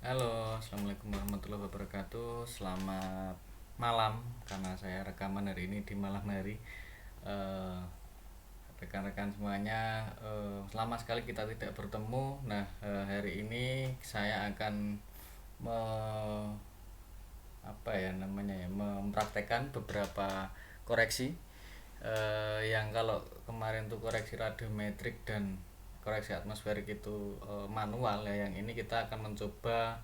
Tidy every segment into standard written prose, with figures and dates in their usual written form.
Halo, assalamualaikum warahmatullahi wabarakatuh. Selamat malam, karena saya rekaman hari ini di malam hari. Eh, Rekan-rekan semuanya, lama sekali kita tidak bertemu. Nah, hari ini saya akan me- apa ya namanya ya, mempraktekkan beberapa koreksi. Yang kalau kemarin tuh koreksi radiometrik dan koreksi atmosferik itu manual ya, yang ini kita akan mencoba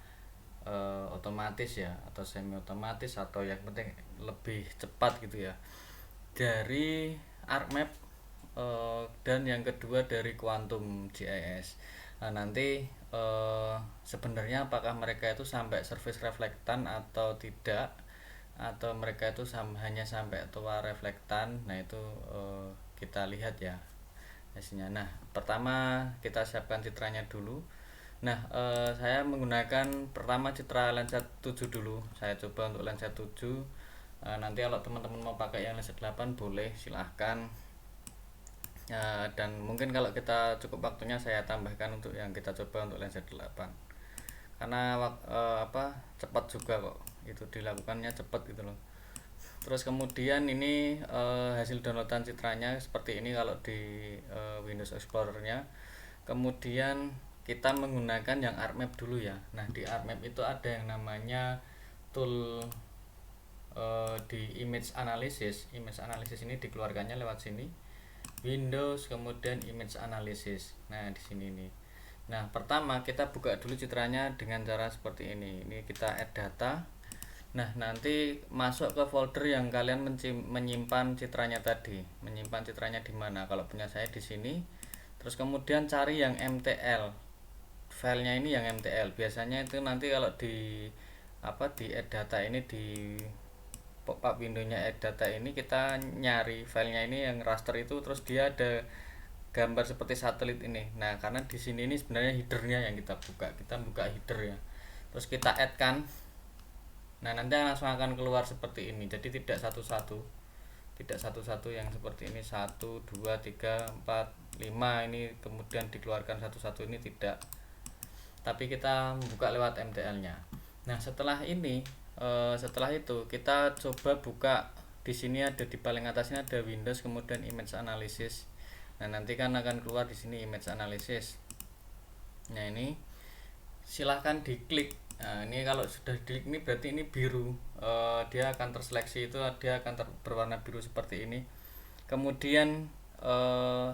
otomatis ya, atau semi otomatis, atau yang penting lebih cepat gitu ya, dari ArcMap, dan yang kedua dari Quantum GIS. Nah, nanti sebenarnya apakah mereka itu sampai surface reflektan atau tidak, atau mereka itu hanya sampai tua reflektan. Nah, itu kita lihat ya hasilnya. Nah, pertama kita siapkan citranya dulu. Nah, saya menggunakan pertama citra lensa 7 dulu. Saya coba untuk lensa 7. Nanti kalau teman-teman mau pakai yang lensa 8 boleh, silahkan. Dan mungkin kalau kita cukup waktunya saya tambahkan untuk yang kita coba untuk lensa 8. Karena cepat juga kok. Itu dilakukannya cepat gitu loh. Terus kemudian ini hasil downloadan citranya seperti ini kalau di Windows Explorer-nya. Kemudian kita menggunakan yang ArcMap dulu ya. Nah, di ArcMap itu ada yang namanya tool di image analysis. Image analysis ini dikeluarkannya lewat sini. Windows, kemudian image analysis. Nah, di sini nih. Nah, pertama kita buka dulu citranya dengan cara seperti ini. Ini kita add data. Nah, nanti masuk ke folder yang kalian menyimpan citranya tadi. Menyimpan citranya di mana? Kalau punya saya di sini. Terus kemudian cari yang MTL. Filenya ini yang MTL. Biasanya itu nanti kalau di add data ini, di pop-up windownya add data ini, kita nyari filenya ini yang raster itu, terus dia ada gambar seperti satelit ini. Nah, karena di sini ini sebenarnya headernya yang kita buka. Kita buka header ya. Terus kita add kan. Nah, nanti langsung akan keluar seperti ini. Jadi tidak satu-satu. Tidak satu-satu yang seperti ini, 1 2 3 4 5 ini kemudian dikeluarkan satu-satu, ini tidak. Tapi kita buka lewat MTL-nya. Nah, setelah itu kita coba buka. Di sini ada, di paling atasnya ada Windows, kemudian Image Analysis. Nah, nanti kan akan keluar di sini Image Analysis. Nah, ini silahkan diklik. Nah, ini kalau sudah diklik ini berarti ini biru. Dia akan terseleksi, itu dia akan berwarna biru seperti ini. Kemudian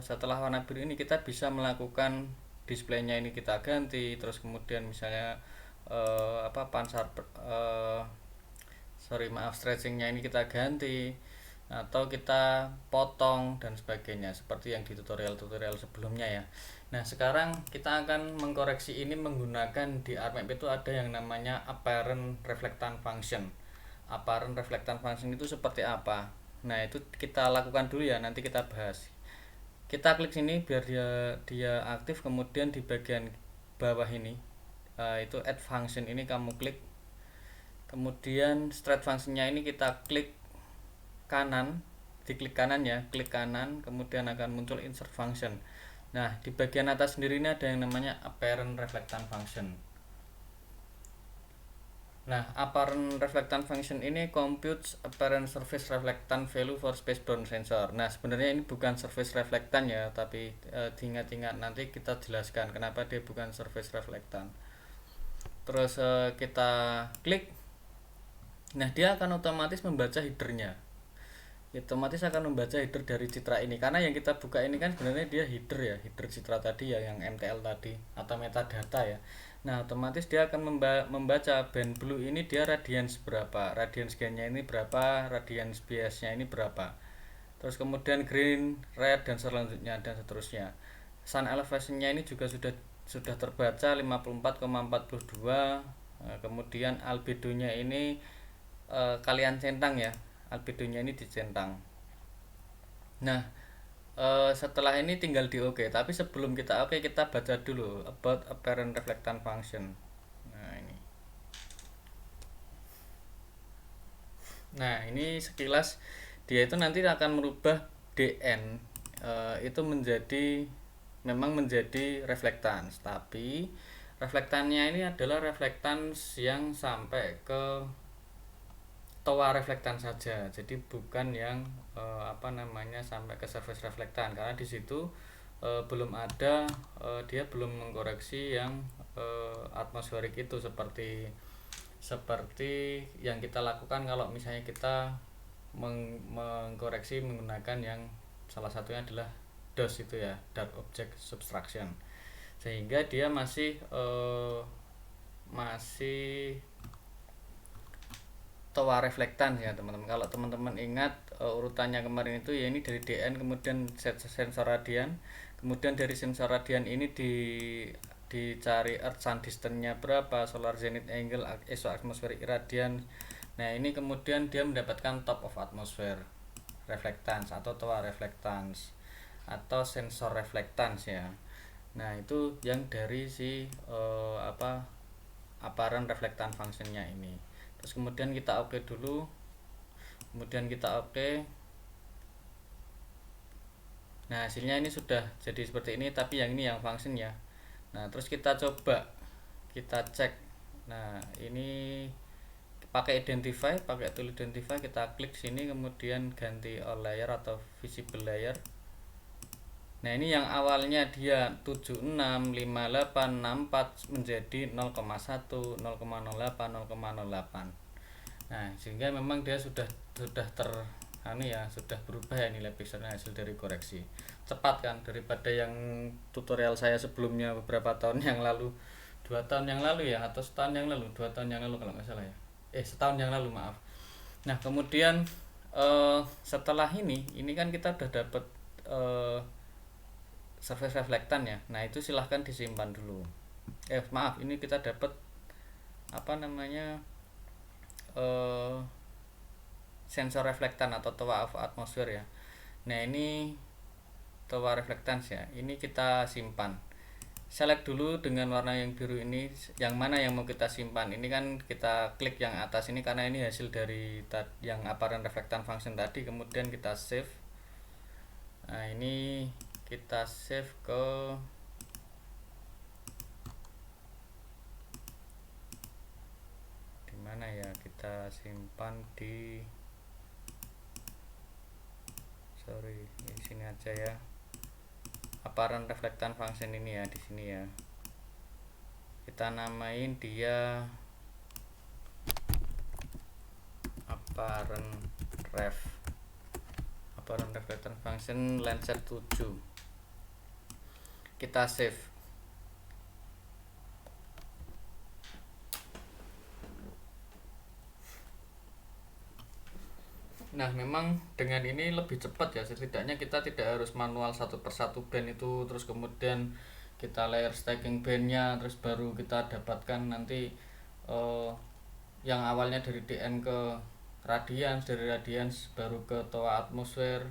setelah warna biru ini kita bisa melakukan displaynya ini kita ganti. Terus kemudian misalnya pansar stretchingnya ini kita ganti, atau kita potong dan sebagainya, seperti yang di tutorial-tutorial sebelumnya ya. Nah, sekarang kita akan mengkoreksi ini menggunakan, di ArcMap itu ada yang namanya apparent reflectance function. Apparent reflectance function itu seperti apa? Nah, itu kita lakukan dulu ya, nanti kita bahas. Kita klik sini biar dia aktif. Kemudian di bagian bawah ini itu add function, ini kamu klik. Kemudian straight functionnya ini kita klik kanan, diklik kanan ya, klik kanan, kemudian akan muncul insert function. Nah, di bagian atas sendiri ini ada yang namanya apparent reflectance function. Nah, apparent reflectance function ini computes apparent surface reflectance value for spacebound sensor. Nah, sebenarnya ini bukan surface reflectance ya, tapi diingat-ingat, nanti kita jelaskan kenapa dia bukan surface reflectance. Terus kita klik. Nah, dia akan otomatis membaca headernya. Otomatis akan membaca header dari citra ini, karena yang kita buka ini kan sebenarnya dia header ya, header citra tadi ya, yang MTL tadi atau metadata ya. Nah, otomatis dia akan membaca band blue ini dia radians berapa, radians gainnya ini berapa, radians biasnya ini berapa. Terus kemudian green, red, dan selanjutnya dan seterusnya. Sun elevationnya ini juga sudah terbaca 54,42. Kemudian albedonya ini kalian centang ya, albedonya ini dicentang. Nah, setelah ini tinggal di OK. Tapi sebelum kita OK, kita baca dulu about apparent reflectance function. Nah, ini. Nah, ini sekilas dia itu nanti akan merubah DN itu memang menjadi reflectance. Tapi Reflektannya ini adalah reflektans yang sampai ke toa reflektan saja, jadi bukan yang sampai ke surface reflektan, karena di situ belum ada, dia belum mengkoreksi yang atmosferik itu seperti seperti yang kita lakukan kalau misalnya kita mengkoreksi menggunakan yang salah satunya adalah DOS itu ya, Dark Object Subtraction, sehingga dia masih toa reflektan ya teman-teman. Kalau teman-teman ingat urutannya kemarin itu ya, ini dari DN, kemudian sensor radian, kemudian dari sensor radian ini dicari earth sun distance-nya berapa, solar zenith angle, exoatmospheric irradiance. Nah ini kemudian dia mendapatkan top of atmosphere reflectance atau toa reflectance atau sensor reflectance ya. Nah itu yang dari si apparent reflectance functionnya ini. Terus kemudian kita oke dulu, kemudian kita oke. Nah hasilnya ini sudah jadi seperti ini, tapi yang ini yang function ya. Nah terus kita coba, kita cek. Nah ini pakai tool identify, kita klik sini, kemudian ganti all layer atau visible layer. Nah ini yang awalnya dia 765864 menjadi 0,1, 0,08, 0,08. Nah sehingga memang dia sudah sudah berubah ya nilai pixelnya hasil dari koreksi. Cepat kan daripada yang tutorial saya sebelumnya beberapa tahun yang lalu, 2 tahun yang lalu ya, atau setahun yang lalu, 2 tahun yang lalu kalau nggak salah ya, setahun yang lalu maaf. Nah kemudian setelah ini kan kita udah dapet surface reflectan ya. Nah itu silahkan disimpan dulu. Maaf, ini kita dapat sensor reflektan atau toa of atmosphere ya. Nah ini toa reflectance ya, ini kita simpan. Select dulu dengan warna yang biru ini, yang mana yang mau kita simpan. Ini kan kita klik yang atas ini karena ini hasil dari yang apparent reflectance function tadi, kemudian kita save. Nah ini kita save ke dimana ya, kita simpan di di sini aja ya, apparent reflectance function ini ya, di sini ya, kita namain dia apparent reflectance function Landsat 7. Kita save. Nah memang dengan ini lebih cepat ya, setidaknya kita tidak harus manual satu persatu band itu, terus kemudian kita layer stacking bandnya, terus baru kita dapatkan nanti yang awalnya dari DN ke radians, dari radians baru ke toa atmosfer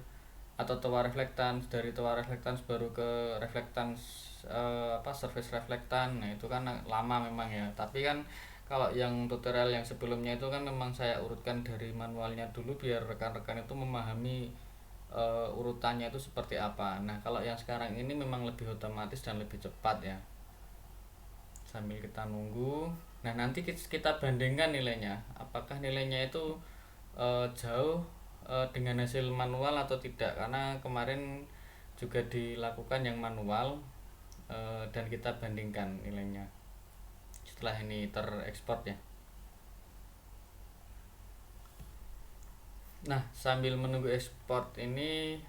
atau toa reflectance, dari toa reflectance baru ke reflectance surface reflectance. Nah itu kan lama memang ya, tapi kan kalau yang tutorial yang sebelumnya itu kan memang saya urutkan dari manualnya dulu biar rekan-rekan itu memahami urutannya itu seperti apa. Nah kalau yang sekarang ini memang lebih otomatis dan lebih cepat ya, sambil kita nunggu. Nah nanti kita bandingkan nilainya, apakah nilainya itu jauh dengan hasil manual atau tidak, karena kemarin juga dilakukan yang manual dan kita bandingkan nilainya setelah ini terekspor ya. Nah sambil menunggu ekspor ini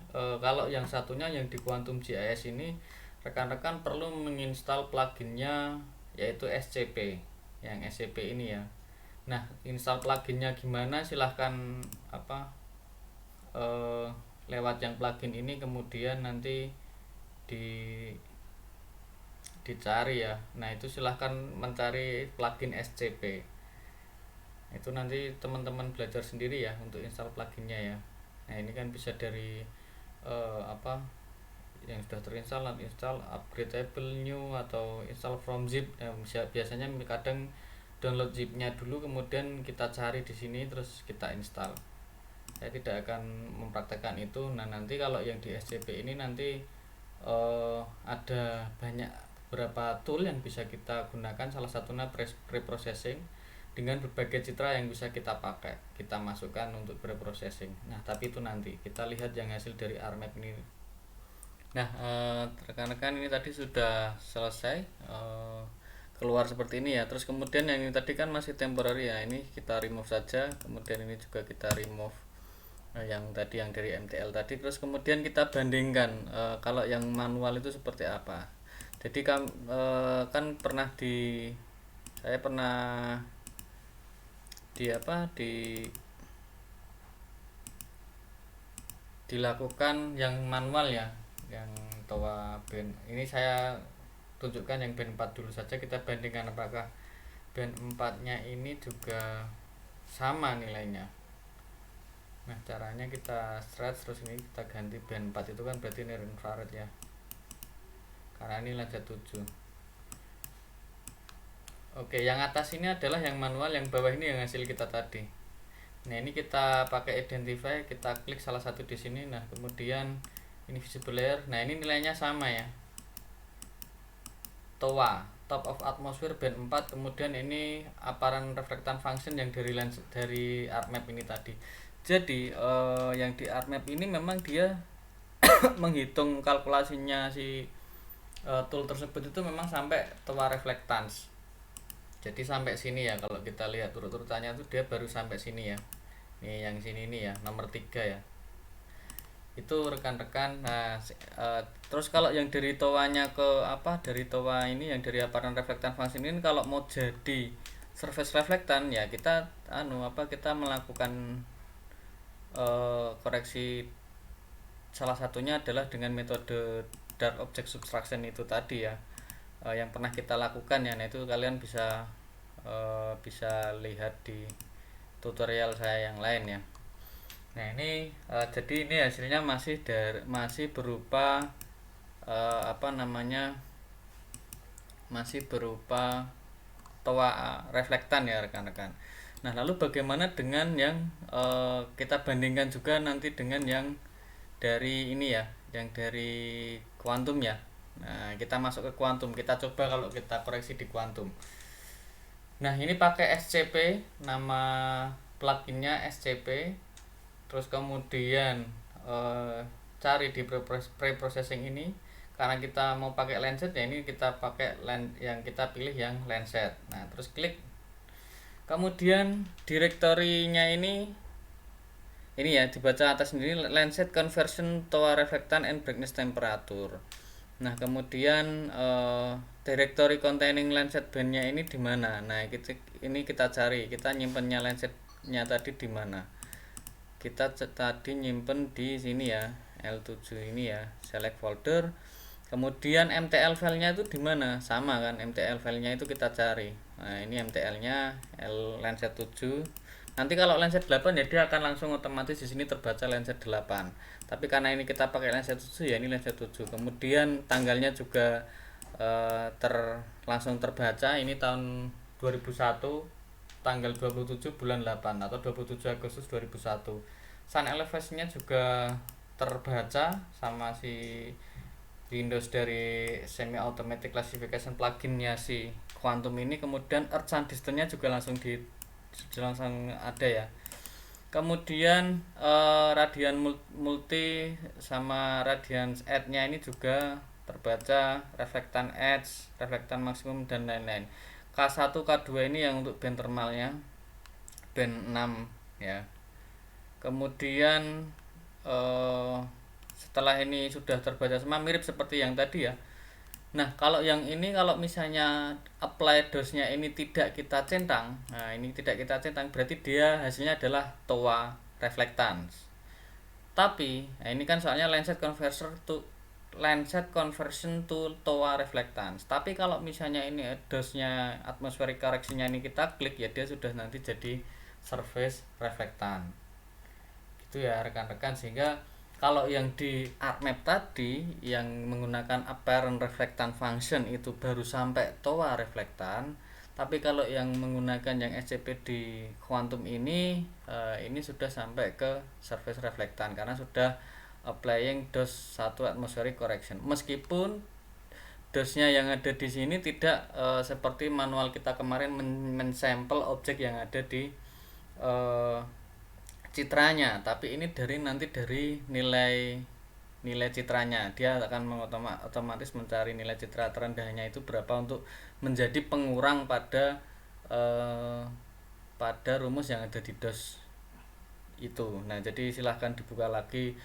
kalau yang satunya yang di Quantum GIS ini, rekan-rekan perlu menginstal pluginnya yaitu SCP, yang SCP ini ya. Nah install pluginnya gimana, silahkan lewat yang plugin ini, kemudian nanti dicari ya. Nah itu silahkan mencari plugin SCP, itu nanti teman-teman belajar sendiri ya untuk install pluginnya ya. Nah ini kan bisa dari yang sudah terinstall, install upgradable new atau install from zip. Biasanya kadang download zipnya dulu, kemudian kita cari di sini terus kita install. Saya tidak akan mempraktekkan itu. Nah nanti kalau yang di SCP ini nanti ada banyak beberapa tool yang bisa kita gunakan, salah satunya preprocessing dengan berbagai citra yang bisa kita pakai, kita masukkan untuk preprocessing. Nah, tapi itu nanti kita lihat yang hasil dari RMap ini. Nah, rekan-rekan, ini tadi sudah selesai keluar seperti ini ya. Terus kemudian yang ini tadi kan masih temporary ya, ini kita remove saja. Kemudian ini juga kita remove yang tadi yang dari MTL tadi. Terus kemudian kita bandingkan kalau yang manual itu seperti apa. Jadi kan pernah saya pernah dilakukan yang manual ya, yang TOA band ini saya tunjukkan yang band 4 dulu saja, kita bandingkan apakah band 4 nya ini juga sama nilainya. Nah, caranya kita stretch, terus ini kita ganti band 4 itu kan berarti near infrared ya, karena ini Landsat 7. Oke, yang atas ini adalah yang manual, yang bawah ini yang hasil kita tadi. Nah, ini kita pakai identify, kita klik salah satu di sini. Nah, kemudian ini visible layer. Nah, ini nilainya sama ya. TOA, top of atmosphere band 4, kemudian ini apparent reflectance function yang dari ArcMap ini tadi. Jadi, yang di ArcMap ini memang dia menghitung kalkulasinya si tool tersebut itu memang sampai TOA reflectance. Jadi sampai sini ya, kalau kita lihat urut-urutannya tuh dia baru sampai sini ya. Nih yang sini ini ya, nomor 3 ya. Itu rekan-rekan. Nah, terus kalau yang dari TOA-nya dari TOA ini yang dari apparent reflectance function ini, kalau mau jadi surface reflectance ya kita kita melakukan koreksi, salah satunya adalah dengan metode dark object subtraction itu tadi ya. Yang pernah kita lakukan ya. Nah, itu kalian bisa lihat di tutorial saya yang lain ya. Nah, ini jadi ini hasilnya masih berupa masih berupa TOA reflektan ya rekan-rekan. Nah, lalu bagaimana dengan yang kita bandingkan juga nanti dengan yang dari ini ya, yang dari kuantum ya. Nah, kita masuk ke kuantum, kita coba kalau kita koreksi di kuantum. Nah, ini pakai SCP, nama pluginnya SCP. Terus kemudian cari di preprocessing ini, karena kita mau pakai Landsat ya, ini kita pakai yang kita pilih yang Landsat. Nah, terus klik. Kemudian direktorinya ini ya dibaca atas sendiri, Landsat conversion TOA reflectance and brightness temperature. Nah, kemudian directory containing Landsat bandnya ini di mana? Nah, ini kita cari, kita nyimpennya Landsatnya tadi di mana? Kita tadi nyimpen di sini ya, L7 ini ya, select folder. Kemudian MTL filenya itu di mana? Sama kan, MTL filenya itu kita cari. Nah, ini MTL-nya Landsat 7. Nanti kalau Landsat 8 ya dia akan langsung otomatis di sini terbaca Landsat 8. Tapi karena ini kita pakai Landsat 7 ya, ini Landsat 7. Kemudian tanggalnya juga langsung terbaca, ini tahun 2001, tanggal 27 bulan 8 atau 27 Agustus 2001. Sun elevation-nya juga terbaca sama si Windows dari semi automatic classification plugin-nya si Quantum ini. Kemudian Earth Sun distance-nya juga langsung ada ya. Kemudian radian multi sama radians edge-nya ini juga terbaca, reflectan edge, reflectan maksimum dan lain-lain. K1, K2 ini yang untuk band thermalnya, band 6 ya. Kemudian setelah ini sudah terbaca semua, mirip seperti yang tadi ya. Nah, kalau yang ini, kalau misalnya apply dose-nya ini tidak kita centang, nah ini tidak kita centang, berarti dia hasilnya adalah TOA reflectance. Tapi, nah ini kan soalnya Landsat conversion to TOA reflectance. Tapi kalau misalnya ini dose-nya atmospheric correction-nya ini kita klik ya, dia sudah nanti jadi surface reflectance. Gitu ya rekan-rekan, sehingga kalau yang di ArcMap tadi yang menggunakan apparent reflectance function itu baru sampai TOA reflectance, tapi kalau yang menggunakan yang SCP di quantum ini sudah sampai ke surface reflectance karena sudah applying dose 1 atmospheric correction. Meskipun DOS-nya yang ada di sini tidak seperti manual kita kemarin mensampel objek yang ada di eh, citranya, tapi ini nanti dari nilai citranya dia akan otomatis mencari nilai citra terendahnya itu berapa untuk menjadi pengurang eh, pada rumus yang ada di DOS itu. Nah, jadi silahkan dibuka lagi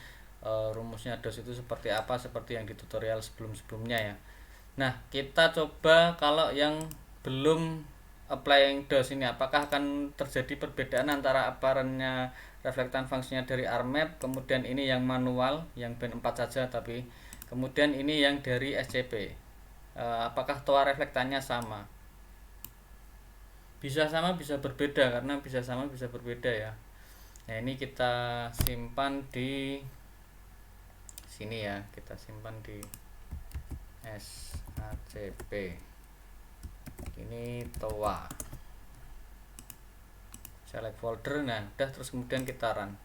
rumusnya DOS itu seperti apa, seperti yang di tutorial sebelum-sebelumnya ya. Nah, kita coba kalau yang belum applying DOS ini, apakah akan terjadi perbedaan antara aparennya reflektan fungsinya dari ARMAP, kemudian ini yang manual, yang band 4 saja, tapi kemudian ini yang dari SCP. Apakah toa reflektannya sama? Bisa sama, bisa berbeda, karena bisa sama, bisa berbeda ya. Nah, ini kita simpan di sini ya, kita simpan di SACP. Ini TOA. Select folder. Nah, udah, terus kemudian kita run.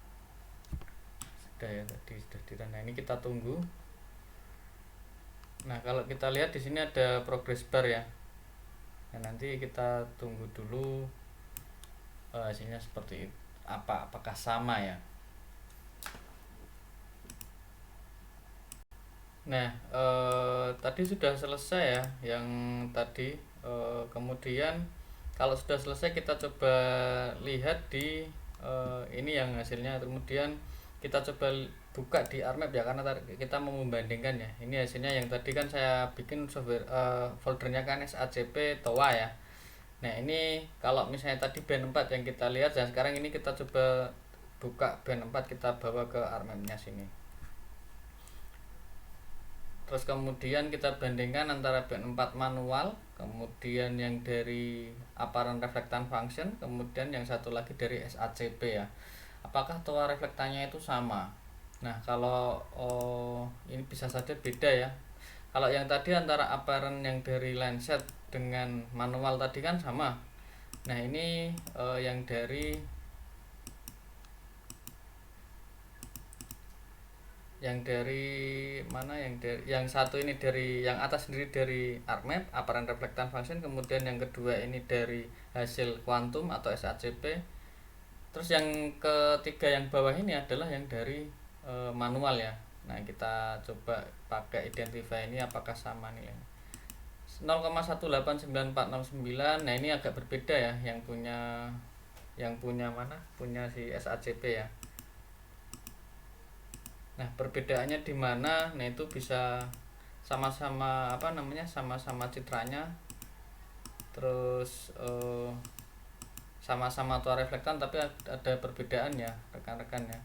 Sudah ya, tadi sudah di run. Nah, ini kita tunggu. Nah, kalau kita lihat di sini ada progress bar ya. Nah, nanti kita tunggu dulu hasilnya seperti apa, apakah sama ya. Nah, tadi sudah selesai ya yang tadi. Kemudian kalau sudah selesai kita coba lihat di ini yang hasilnya. Kemudian kita coba buka di ARMAP ya, karena kita mau membandingkan ya. Ini hasilnya yang tadi kan saya bikin software foldernya kan SACP TOA ya. Nah, ini kalau misalnya tadi band 4 yang kita lihat, dan sekarang ini kita coba buka band 4, kita bawa ke ARMAP-nya sini. Terus kemudian kita bandingkan antara band 4 manual, kemudian yang dari apparent reflectant function, kemudian yang satu lagi dari SACP ya. Apakah toa reflektannya itu sama? Nah, kalau ini bisa saja beda ya. Kalau yang tadi antara apparent yang dari Landsat dengan manual tadi kan sama. Nah, ini yang dari mana, yang satu ini dari yang atas sendiri dari ARMAP apparent reflectant function, kemudian yang kedua ini dari hasil kuantum atau SACP, terus yang ketiga yang bawah ini adalah yang dari manual ya. Nah, kita coba pakai identify ini apakah sama nih 0,18949. Nah, ini agak berbeda ya, yang punya mana, punya si SACP ya. Nah, perbedaannya di mana? Nah, itu bisa sama-sama sama-sama citranya, terus sama-sama toa reflektan, tapi ada perbedaan ya rekan-rekan ya.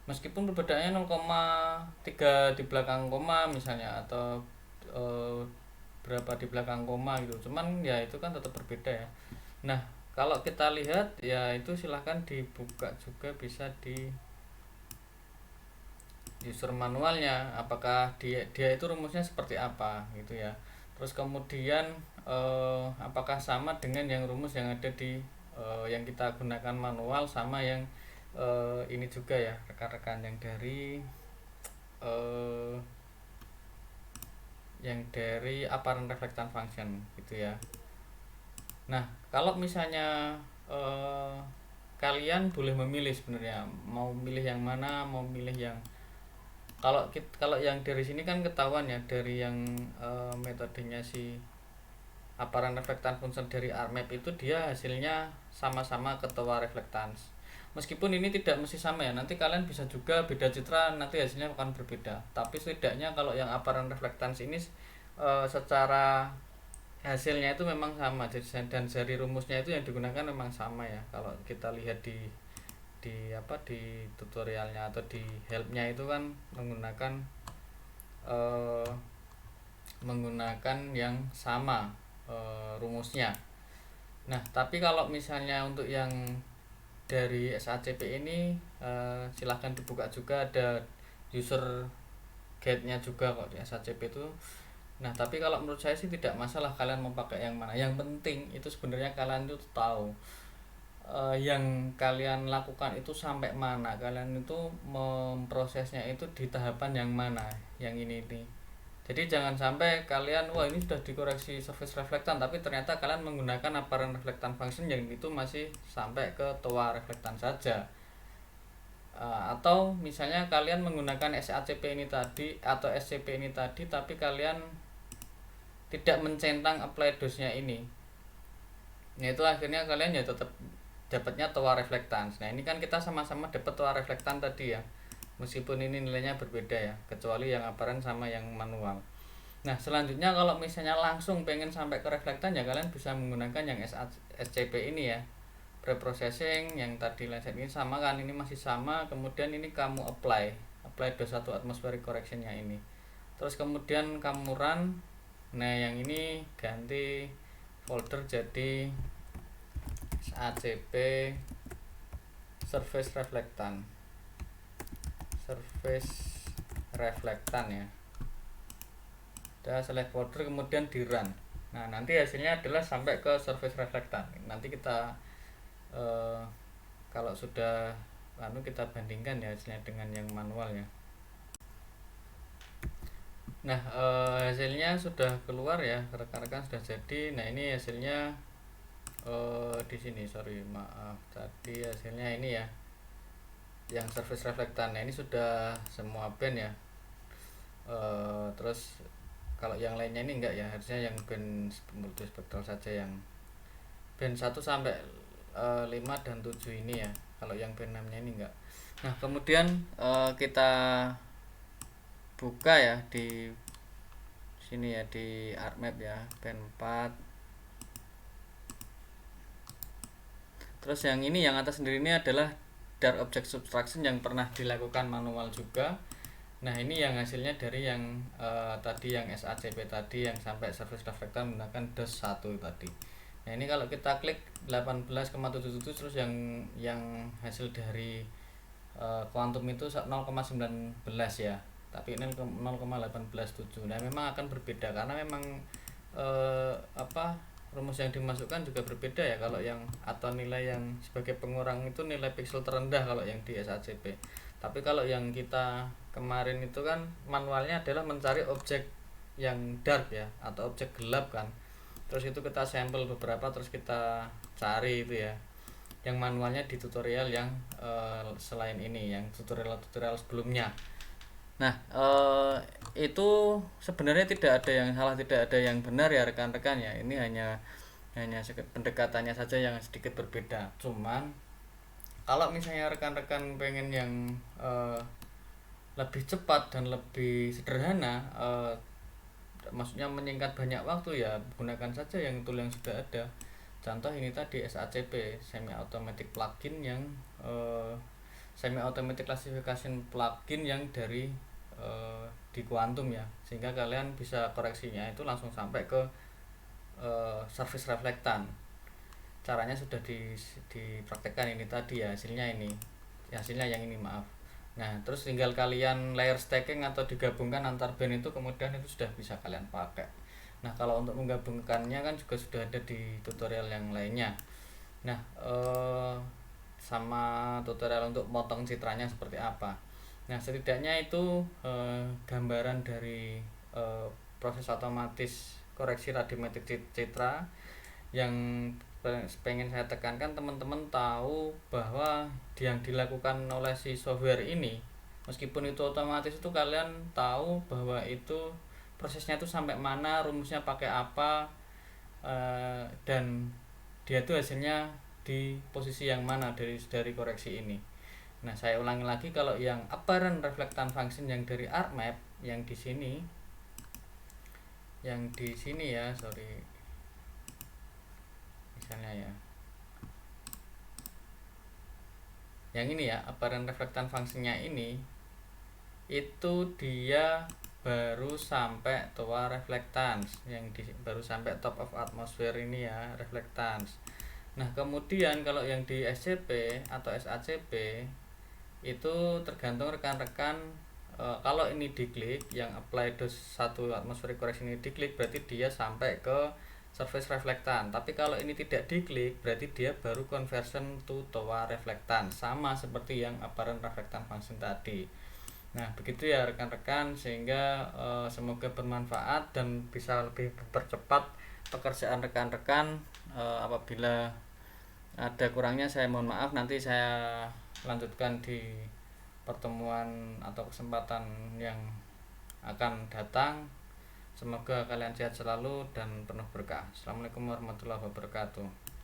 Meskipun perbedaannya 0,3 di belakang koma misalnya, atau berapa di belakang koma gitu, cuman ya itu kan tetap berbeda ya. Nah, kalau kita lihat ya, itu silahkan dibuka juga, bisa di user manualnya, apakah dia itu rumusnya seperti apa gitu ya. Terus kemudian apakah sama dengan yang rumus yang ada di yang kita gunakan manual, sama yang ini juga ya rekan-rekan, yang dari apparent reflectant function gitu ya. Nah, kalau misalnya kalian boleh memilih sebenarnya mau milih yang mana, mau milih yang kalau yang dari sini kan ketahuan ya, dari yang metodenya si apparent reflectant function dari ARMAP itu dia hasilnya sama-sama ketua reflectance. Meskipun ini tidak mesti sama ya, nanti kalian bisa juga beda citra, nanti hasilnya akan berbeda. Tapi setidaknya kalau yang apparent reflectance ini secara hasilnya itu memang sama, dan dari rumusnya itu yang digunakan memang sama ya. Kalau kita lihat di tutorialnya atau di helpnya itu kan menggunakan yang sama rumusnya. Nah, tapi kalau misalnya untuk yang dari SACP ini silahkan dibuka juga, ada user guide-nya juga kok di SACP itu. Nah, tapi kalau menurut saya sih tidak masalah kalian mau pakai yang mana. Yang penting itu sebenarnya kalian itu tahu yang kalian lakukan itu sampai mana, kalian itu memprosesnya itu di tahapan yang mana. Yang ini nih, Jadi jangan sampai kalian wah ini sudah dikoreksi surface reflektan tapi ternyata kalian menggunakan apparent reflectant function yang itu masih sampai ke toa reflektan saja. Atau misalnya kalian menggunakan SACP ini tadi atau SCP ini tadi tapi kalian tidak mencentang apply dose-nya ini. Nah itu akhirnya kalian ya tetap dapatnya toa reflectance. Nah ini kan kita sama-sama dapat toa reflektan tadi ya, meskipun ini nilainya berbeda ya, kecuali yang apparent sama yang manual. Nah selanjutnya kalau misalnya langsung pengen sampai ke reflektan ya kalian bisa menggunakan yang SCP ini ya, preprocessing. Yang tadi lenset ini sama kan, ini masih sama, kemudian ini kamu apply 21 atmospheric correctionnya ini, terus kemudian kamu run. Nah yang ini ganti folder jadi SACP surface reflectant ya. Udah select folder kemudian di run. Nah nanti hasilnya adalah sampai ke surface reflectant. Nanti kita kalau sudah kita bandingkan ya hasilnya dengan yang manual ya. Nah hasilnya sudah keluar ya rekan-rekan, sudah jadi. Nah ini hasilnya di sini, sorry maaf tadi hasilnya ini ya yang surface reflectant. Nah ini sudah semua band ya. Terus kalau yang lainnya ini enggak ya, harusnya yang band multispektral saja, yang band 1 sampai 5 dan 7 ini ya, kalau yang band 6 nya ini enggak. Nah kemudian kita buka ya di sini ya, di ArcMap ya, band 4. Terus yang ini yang atas sendiri ini adalah dark object subtraction yang pernah dilakukan manual juga. Nah ini yang hasilnya dari yang tadi yang SACP tadi yang sampai surface reflectant menggunakan DOS 1 tadi. Nah ini kalau kita klik 18,77 terus yang hasil dari kuantum itu 0,19 ya, tapi ini 0,187. Nah memang akan berbeda karena memang rumus yang dimasukkan juga berbeda ya, kalau yang atau nilai yang sebagai pengurang itu nilai pixel terendah kalau yang di SACP. Tapi kalau yang kita kemarin itu kan manualnya adalah mencari objek yang dark ya, atau objek gelap kan. Terus itu kita sampel beberapa terus kita cari itu ya. Yang manualnya di tutorial yang selain ini, yang tutorial sebelumnya. Nah itu sebenarnya tidak ada yang salah, tidak ada yang benar ya rekan-rekan ya. Ini hanya pendekatannya saja yang sedikit berbeda. Cuman kalau misalnya rekan-rekan pengen yang lebih cepat dan lebih sederhana, maksudnya menyingkat banyak waktu ya, gunakan saja yang tool yang sudah ada. Contoh ini tadi SACP, semi automatic plugin, yang semi automatic classification plugin yang dari di Quantum ya, sehingga kalian bisa koreksinya itu langsung sampai ke surface reflectant. Caranya sudah dipraktekkan ini tadi ya, hasilnya yang ini maaf. Nah terus tinggal kalian layer stacking atau digabungkan antar band itu, kemudian itu sudah bisa kalian pakai. Nah kalau untuk menggabungkannya kan juga sudah ada di tutorial yang lainnya. Nah sama tutorial untuk potong citranya seperti apa. Nah setidaknya itu gambaran dari proses otomatis koreksi radiometrik citra yang pengen saya tekankan. Teman-teman tahu bahwa yang dilakukan oleh si software ini, meskipun itu otomatis, itu kalian tahu bahwa itu prosesnya itu sampai mana, rumusnya pakai apa, dan dia tuh hasilnya di posisi yang mana dari koreksi ini. Nah saya ulangi lagi, kalau yang apparent reflectant function yang dari ArcMap yang di sini ya, sorry misalnya ya, yang ini ya, apparent reflectant functionnya ini itu dia baru sampai toa reflectance, yang baru sampai top of atmosphere ini ya, reflectance. Nah kemudian kalau yang di SCP atau SACP itu tergantung rekan-rekan. Kalau ini diklik, yang apply dose 1 atmospheric correction ini diklik, berarti dia sampai ke surface reflectant. Tapi kalau ini tidak diklik, berarti dia baru conversion to toa reflectant, sama seperti yang apparent reflectant function tadi. Nah, begitu ya rekan-rekan, sehingga semoga bermanfaat dan bisa lebih mempercepat pekerjaan rekan-rekan. Apabila ada kurangnya saya mohon maaf, nanti saya lanjutkan di pertemuan atau kesempatan yang akan datang. Semoga kalian sehat selalu dan penuh berkah. Assalamualaikum warahmatullahi wabarakatuh.